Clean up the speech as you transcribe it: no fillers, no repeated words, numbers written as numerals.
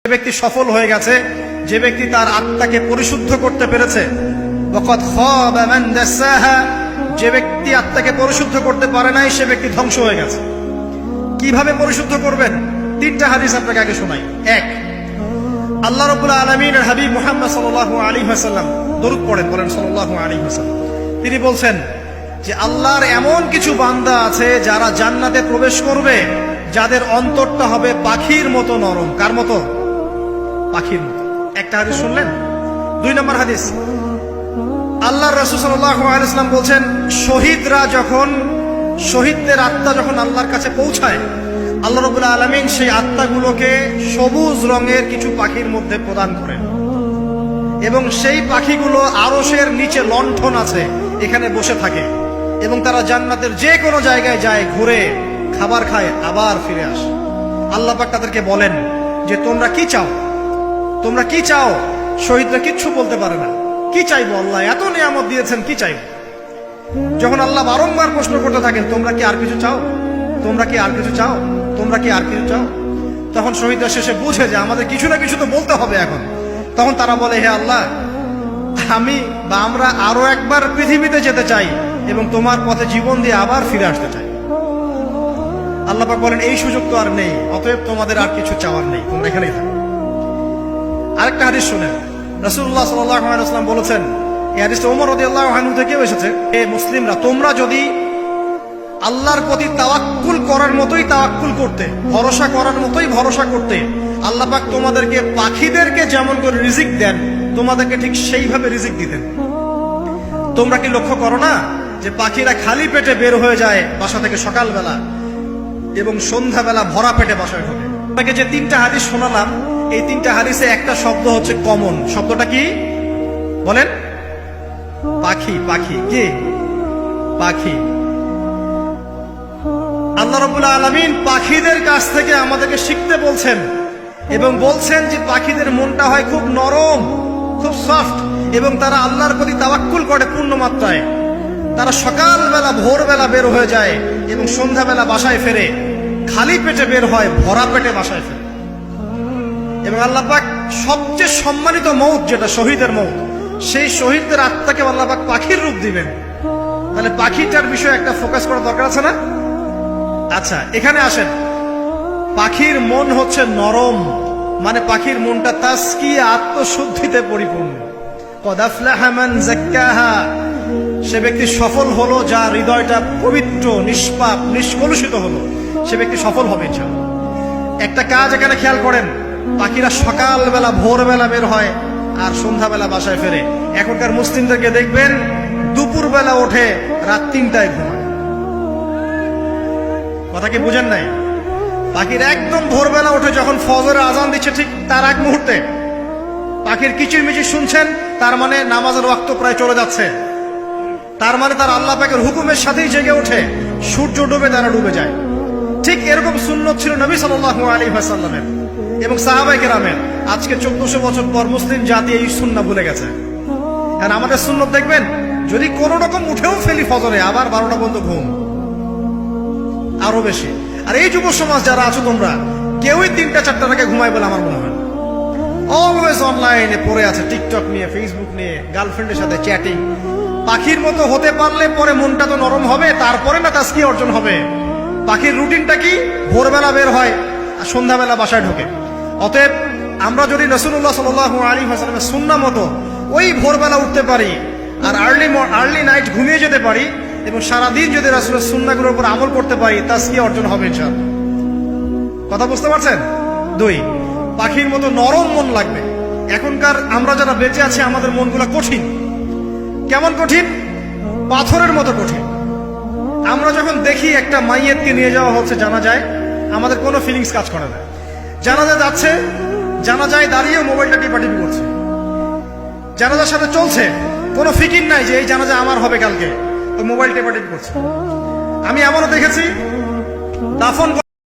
যে ব্যক্তি সফল হয়ে গেছে, যে ব্যক্তি তার আত্মাকে পরিশুদ্ধ করতে পেরেছে। ওয়াকাদ খাবা মান দাসাহা, যে ব্যক্তি আত্মাকে পরিশুদ্ধ করতে পারে নাই সে ব্যক্তি ধ্বংস হয়ে গেছে। কিভাবে পরিশুদ্ধ করবেন? তিনটা হাদিস আপনাকে আগে শোনাই। এক, আল্লাহ রাব্বুল আলামিনের হাবিব মুহাম্মদ সাল্লাল্লাহু আলাইহি ওয়াসাল্লাম দরুদ পড়েন, বলেন সাল্লাল্লাহু আলাইহি ওয়াসাল্লাম। তিনি বলছেন যে আল্লাহর এমন কিছু বান্দা আছে যারা জান্নাতে প্রবেশ করবে, যাদের অন্তরটা হবে পাখির মতো নরম। কার মতো? পাখির মতো। একটা হাদিস শুনলেন। দুই নম্বর হাদিস, আল্লাহর রাসূল সাল্লাল্লাহু আলাইহি ওয়াসাল্লাম বলছেন শহীদদের আত্মা যখন আল্লাহর কাছে পৌঁছায়, আল্লাহ রাব্বুল আলামিন সেই আত্মাগুলোকে সবুজ রঙের কিছু পাখির মধ্যে প্রদান করেন এবং সেই পাখিগুলো আরশের নিচে লণ্ঠন আছে, এখানে বসে থাকে এবং তারা জান্নাতের যে কোনো জায়গায় যায়, ঘুরে খাবার খায়, আবার ফিরে আসে। আল্লাহ পাক তাদেরকে বলেন যে তোমরা কি চাও, তোমরা কি চাও? শহীদরা কিচ্ছু বলতে পারে না। কি চাইবো? আল্লাহ এত নিয়ামত দিয়েছেন, কি চাইবো? যখন আল্লাহ বারংবার প্রশ্ন করতে থাকেন তোমরা কি আর কিছু চাও, তোমরা কি আর কিছু চাও, তোমরা কি আর কিছু চাও, তখন শহীদরা শেষে বুঝে যে আমাদের কিছু না কিছু তো বলতে হবে এখন। তখন তারা বলে, হে আল্লাহ, আমরা আরো একবার পৃথিবীতে যেতে চাই এবং তোমার পথে জীবন দিয়ে আবার ফিরে আসতে চাই। আল্লাহ পাক বলেন এই সুযোগ তো আর নেই, অতএব তোমাদের আর কিছু চাওয়ার নেই, তোমরা এখানেই থাকো। আরেকটা হাদিস শুনেন, রাসূলুল্লাহ সাল্লাল্লাহু আলাইহি ওয়াসাল্লাম বলেছেন, এই হাদিসটা ওমর রাদিয়াল্লাহু আনহু থেকেও এসেছে, হে মুসলিমরা, তোমরা যদি আল্লাহর প্রতি তাওয়াক্কুল করার মতোই তাওয়াক্কুল করতে, ভরসা করার মতোই ভরসা করতে, আল্লাহ পাক তোমাদেরকে পাখিদেরকে যেমন করে রিজিক দেন তোমাদেরকে ঠিক সেইভাবে রিজিক দিতেন। তোমরা কি লক্ষ্য করো না যে পাখিরা খালি পেটে বের হয়ে যায় বাসা থেকে সকালবেলা এবং সন্ধ্যাবেলা ভরা পেটে বাসায় ঢোকে? আপনাকে যে তিনটা হাদিস শোনালাম, এই তিনটা হাদিসে একটা শব্দ হচ্ছে কমন। শব্দটা কি বলেন? পাখি। পাখি কি? পাখি। আল্লাহ রাব্বুল আলামিন পাখিদের কাছ থেকে আমাদেরকে শিখতে বলছেন এবং বলছেন যে পাখিদের মনটা হয় খুব নরম, খুব সফট এবং তারা আল্লাহর প্রতি তাওয়াক্কুল করে পূর্ণ মাত্রায়। তারা সকালবেলা ভোরবেলা বের হয়ে যায় এবং সন্ধ্যাবেলা বাসায় ফেরে, খালি পেটে বের হয়, ভরা পেটে বাসায় ফেরে। এবং আল্লাহ পাক সবচেয়ে সম্মানিত মৌত যেটা শহীদের মৌত, সেই শহীদদের আত্মাকে আল্লাহ পাক পাখির রূপ দিবেন। তাহলে পাখিটার বিষয়ে একটা ফোকাস করা দরকার আছে না? আচ্ছা, এখানে আসেন। পাখির মন হচ্ছে নরম, মানে পাখির মনটা তাসকিয়া, আত্মশুদ্ধিতে পরিপূর্ণ। কদ আফলাহা মান যাক্কাহা, সে ব্যক্তি সফল হলো যার হৃদয়টা পবিত্র, নিষ্পাপ, নিষ্কলুষিত হলো, সে ব্যক্তি সফল হবে ইনশাআল্লাহ। একটা কাজ এখানে খেয়াল করেন, পাখিরা সকালবেলা ভোরবেলা বের হয় আর সন্ধ্যাবেলা বাসায় ফেরে। এখনকার মুসলিমদেরকে দেখবেন দুপুরবেলা ওঠে, রাত 3টায় ঘুমায়। কথা কি বুঝেন নাই? পাখির একদম ভোরবেলা ওঠে, যখন ফজরের আজান দিচ্ছে ঠিক তার এক মুহূর্তে পাখির কিচিরমিচির শুনছেন, তার মানে নামাজের ওয়াক্ত প্রায় চলে যাচ্ছে। তার মানে তার আল্লাহ পাকের হুকুমের সাথেই জেগে ওঠে, সূর্য ডুবে তারা ডুবে যায়। ঠিক এরকম সুন্নত ছিল নবী সাল্লাল্লাহু আলাইহি ওয়াসাল্লামের এবং সাহাবায়ে কেরামের। আজকে 1400 বছর পর মুসলিম জাতি এই সুন্নাহ ভুলে গেছে। আর আমাদের সুন্নত দেখবেন, যদি কোনো রকম উঠেও ফেলি ফজরে, আবার 12টা পর্যন্ত ঘুম, আরো বেশি। আর এই যুব সমাজ যারা আছো তোমরা, কেউই 3টা-4টার আগে ঘুমায় বলে আমার মনে হয়। অলওয়েজ অনলাইনে পড়ে আছে, টিকটক নিয়ে, ফেসবুক নিয়ে, গার্লফ্রেন্ডের সাথে চ্যাটিং। পাখির মতো হতে পারলে পরে মনটা তো নরম হবে, তারপরে না তাসকিয়া অর্জন হবে। পাখির রুটিনটা কি? ভোরবেলা বের হয় আর সন্ধ্যাবেলা বাসায় ঢোকে। অতএব আমরা যদি রাসূলুল্লাহ সাল্লাল্লাহু আলাইহি ওয়াসাল্লামের সুন্নাহ মতো ওই ভোরবেলা উঠতে পারি আর আর্লি নাইট ঘুমিয়ে যেতে পারি এবং সারাদিন যদি রাসূলের সুন্নাহগুলোর উপর আমল করতে পারি, তাসকিয়া অর্জন হবে ইনশাআল্লাহ। কথা বুঝতে পারছেন? 2, পাখির মতো নরম মন লাগবে। এখনকার আমরা যারা বেঁচে আছি, আমাদের মনগুলো কঠিন। কেমন কঠিন? পাথরের মতো কঠিন। আমরা যখন দেখি একটা মাইয়েতকে নিয়ে যাওয়া হচ্ছে জানাজায়, আমাদের কোনো ফিলিংস কাজ করে না। জানাজা যাচ্ছে, জানাজায় দাঁড়িয়ে মোবাইলটা টিপাটিপি করছে। জানাজার সাথে চলছে, কোনো ফিকির নাই যে এই জানাজা আমার হবে কালকে, ওই মোবাইল টিপাটিপি করছে। আমি এমনও দেখেছি দাফন